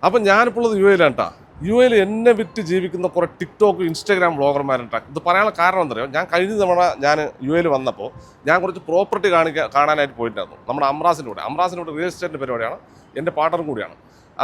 അപ്പം ഞാനിപ്പോൾ ഉള്ളത് യു എയിലാണ് കേട്ടോ. യു എയിൽ എന്നെ വിറ്റ് ജീവിക്കുന്ന കുറേ ടിക്ടോക്ക് ഇൻസ്റ്റാഗ്രാം ബ്ലോഗർമാരുണ്ടാ. ഇത് പറയാനുള്ള കാരണം എന്താ പറയുക, ഞാൻ കഴിഞ്ഞ തവണ ഞാൻ യു എയിൽ വന്നപ്പോൾ ഞാൻ കുറച്ച് പ്രോപ്പർട്ടി കാണാനായിട്ട് പോയിട്ടുണ്ടായിരുന്നു. നമ്മുടെ അമ്രാസിൻ്റെ കൂടെ റിയൽ എസ്റ്റേറ്റിൻ്റെ പരിപാടിയാണ്, എൻ്റെ പാർട്ണറും കൂടിയാണ്.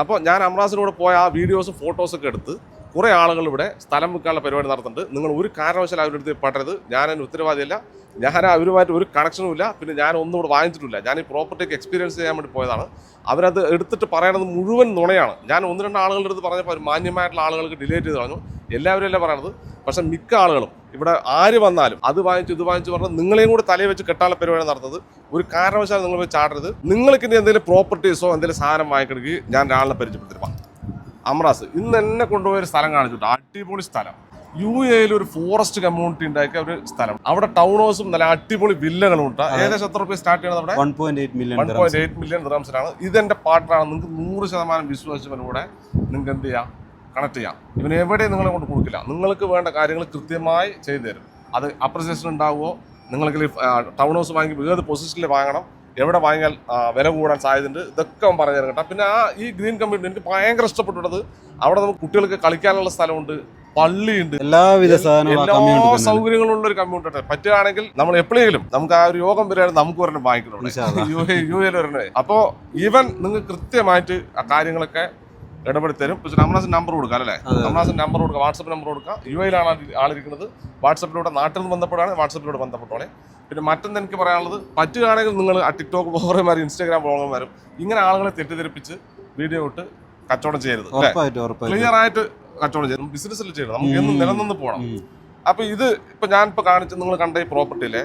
അപ്പോൾ ഞാൻ അമ്രാസിൻ്റെ കൂടെ പോയ ആ വീഡിയോസും ഫോട്ടോസൊക്കെ എടുത്ത് കുറേ ആളുകൾ ഇവിടെ സ്ഥലം വിൽക്കാനുള്ള പരിപാടി നടത്തുന്നുണ്ട്. നിങ്ങൾ ഒരു കാരണവശാലും അവരുടെ അടുത്ത് പെടരുത്. ഞാനതിന് ഉത്തരവാദിയല്ല, ഞാൻ അവരുമായിട്ട് ഒരു കണക്ഷനും ഇല്ല, പിന്നെ ഞാൻ ഒന്നും ഇവിടെ വാങ്ങിച്ചിട്ടില്ല. ഞാൻ ഈ പ്രോപ്പർട്ടിക്ക് എക്സ്പീരിയൻസ് ചെയ്യാൻ വേണ്ടി പോയതാണ്. അവരത് എടുത്തിട്ട് പറയണത് മുഴുവൻ നുണയാണ്. ഞാൻ ഒന്ന് രണ്ട് ആളുകളുടെ അടുത്ത് പറഞ്ഞപ്പോൾ മാന്യമായിട്ടുള്ള ആളുകൾക്ക് ഡിലേറ്റ് ചെയ്ത് കളഞ്ഞു. എല്ലാവരും അല്ല പറയണത്, പക്ഷെ മിക്ക ആളുകളും ഇവിടെ ആര് വന്നാലും അത് വാങ്ങിച്ചു ഇത് വാങ്ങിച്ചു പറഞ്ഞാൽ നിങ്ങളെയും കൂടെ തലയിൽ വെച്ച് കെട്ടാനുള്ള പരിപാടി നടത്തുന്നത്. ഒരു കാരണവശാലും നിങ്ങൾ പോയി ചാടരുത്. നിങ്ങൾക്ക് ഇനി എന്തെങ്കിലും പ്രോപ്പർട്ടീസോ എന്തെങ്കിലും സാധനം വാങ്ങിക്കണമെങ്കിൽ ഞാൻ ഒരാളിനെ പരിചയപ്പെടുത്തിരുപ്പാം. അമ്രാസ് ഇന്ന് എന്നെ കൊണ്ടുപോയൊരു സ്ഥലം കാണിച്ചിട്ട്, അടിപൊളി സ്ഥലം. യു എയിൽ ഒരു ഫോറസ്റ്റ് കമ്മ്യൂണിറ്റി ഉണ്ടാക്കിയ ഒരു സ്ഥലം. അവിടെ ടൗൺ ഹൗസും നല്ല അടിപൊളി വില്ലകളും ഉണ്ട്. ഏകദേശം എത്ര റുപ്യ സ്റ്റാർട്ട് ചെയ്യുന്നത്? അവിടെ 1.8 മില്യൺ ദിർഹംസിനാണ്. ഇതെന്റെ പാർട്ണറാണ്. നിങ്ങൾക്ക് 100% വിശ്വാസത്തിലൂടെ നിങ്ങൾക്ക് എന്ത് ചെയ്യാം, കണക്ട് ചെയ്യാം. ഇവന് എവിടെയും നിങ്ങളെ കൊണ്ട് കൊടുക്കില്ല. നിങ്ങൾക്ക് വേണ്ട കാര്യങ്ങൾ കൃത്യമായി ചെയ്തു തരും. അത് അപ്രിസിയേഷൻ ഉണ്ടാവുമോ, നിങ്ങൾക്ക് ടൗൺ ഹൗസ് വാങ്ങി ഏത് പൊസിഷനിൽ വാങ്ങണം, എവിടെ വാങ്ങിയാൽ വില കൂടാൻ സാധ്യതയുണ്ട്, ഇതൊക്കെ അവൻ പറഞ്ഞു തരും കേട്ടോ. പിന്നെ ഈ ഗ്രീൻ കമ്മ്യൂണിറ്റി എനിക്ക് ഭയങ്കര ഇഷ്ടപ്പെട്ടുള്ളത്. അവിടെ നമുക്ക് കുട്ടികൾക്ക് കളിക്കാനുള്ള സ്ഥലമുണ്ട്, പള്ളിയുണ്ട്, എല്ലാവിധ എല്ലാ സൗകര്യങ്ങളുള്ള ഒരു കമ്മ്യൂണിറ്റി. പറ്റുകയാണെങ്കിൽ നമ്മൾ എപ്പോഴെങ്കിലും നമുക്ക് ആ ഒരു യോഗം വരികയാണെങ്കിൽ നമുക്ക് ഒരെണ്ണം വാങ്ങിക്കണം യു എയിൽ ഒരെണ്ണേ. അപ്പോൾ ഈവൻ നിങ്ങൾ കൃത്യമായിട്ട് ആ കാര്യങ്ങളൊക്കെ ഇടപെടുത്തരും. പക്ഷേ അമ്രാസിന് നമ്പർ കൊടുക്കാം അല്ലേ? അമ്രാസിന് നമ്പർ കൊടുക്കുക, വാട്സപ്പ് നമ്പർ കൊടുക്കുക. യു എയിലാണ് ആളിരിക്കുന്നത്. വാട്സപ്പിലൂടെ നാട്ടിൽ നിന്ന് ബന്ധപ്പെടുകയാണെങ്കിൽ വാട്സപ്പിലൂടെ ബന്ധപ്പെട്ടോളെ. പിന്നെ മറ്റൊന്ന് എനിക്ക് പറയാനുള്ളത്, പറ്റുകയാണെങ്കിൽ നിങ്ങൾ ആ ടിക്ടോക്ക് ബ്ലോഗർമാരും ഇൻസ്റ്റാഗ്രാം ബ്ലോഗർമാരും ഇങ്ങനെ ആളുകളെ തെറ്റിദ്ധരിപ്പിച്ച് വീഡിയോ ഇട്ട് കച്ചവടം ചെയ്യരുത്. ക്ലിയർ ആയിട്ട് കച്ചവടം ചെയ്യണം. ബിസിനസ്സിൽ ചെയ്യണം. നമുക്ക് എന്നും നിലനിന്ന് പോകണം. അപ്പൊ ഇത് ഞാനിപ്പോ കാണിച്ച് നിങ്ങൾ കണ്ട ഈ പ്രോപ്പർട്ടിയിലെ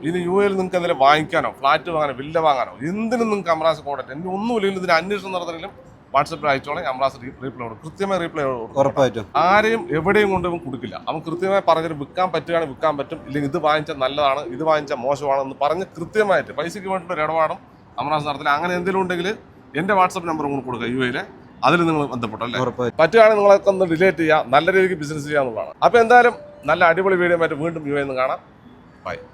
ഇനി യു എയിൽ നിങ്ങൾക്ക് എന്തെങ്കിലും വാങ്ങിക്കാനോ ഫ്ലാറ്റ് വാങ്ങാനോ വില്ല വാങ്ങാനോ എന്തിനും നിങ്ങൾക്ക് അമ്രാസ് കോൺടാക്ട്. എനിക്ക് ഒന്നുമില്ലെങ്കിൽ ഇതിന് അന്വേഷണം നടത്തണമെങ്കിലും വാട്സപ്പിൽ അയച്ചോളെ. അമ്രാസ് റീപ്ലൈ കൊടുക്കും, കൃത്യമായി റീപ്ലൈ കൊടുക്കും. ആരെയും എവിടെയും കൊണ്ടും കൊടുക്കില്ല. അവൻ കൃത്യമായി പറഞ്ഞിട്ട് വിൽക്കാൻ പറ്റുകയാണെങ്കിൽ വിൽക്കാൻ പറ്റും, ഇല്ലെങ്കിൽ ഇത് വാങ്ങിച്ചാൽ നല്ലതാണ്, ഇത് വാങ്ങിച്ചാൽ മോശമാണെന്ന് പറഞ്ഞ് കൃത്യമായിട്ട് പൈസയ്ക്ക് വേണ്ടിയിട്ട് ഒരു ഇടപാടും അമ്രാസ് നടത്തില്ല. അങ്ങനെ എന്തെങ്കിലും ഉണ്ടെങ്കിൽ എൻ്റെ വാട്സപ്പ് നമ്പർ കൂടെ കൊടുക്കുക യു എയിലെ. അതിൽ നിങ്ങൾ ബന്ധപ്പെട്ടല്ലേ. പറ്റുകയാണെങ്കിൽ നിങ്ങളൊക്കെ ഒന്ന് റിലേറ്റ് ചെയ്യുക, നല്ല രീതിക്ക് ബിസിനസ് ചെയ്യുക എന്നുള്ളതാണ്. അപ്പോൾ എന്തായാലും നല്ല അടിപൊളി വീഡിയോ ആയിട്ട് വീണ്ടും യു എയിൽ നിന്ന് കാണാം. ബൈ.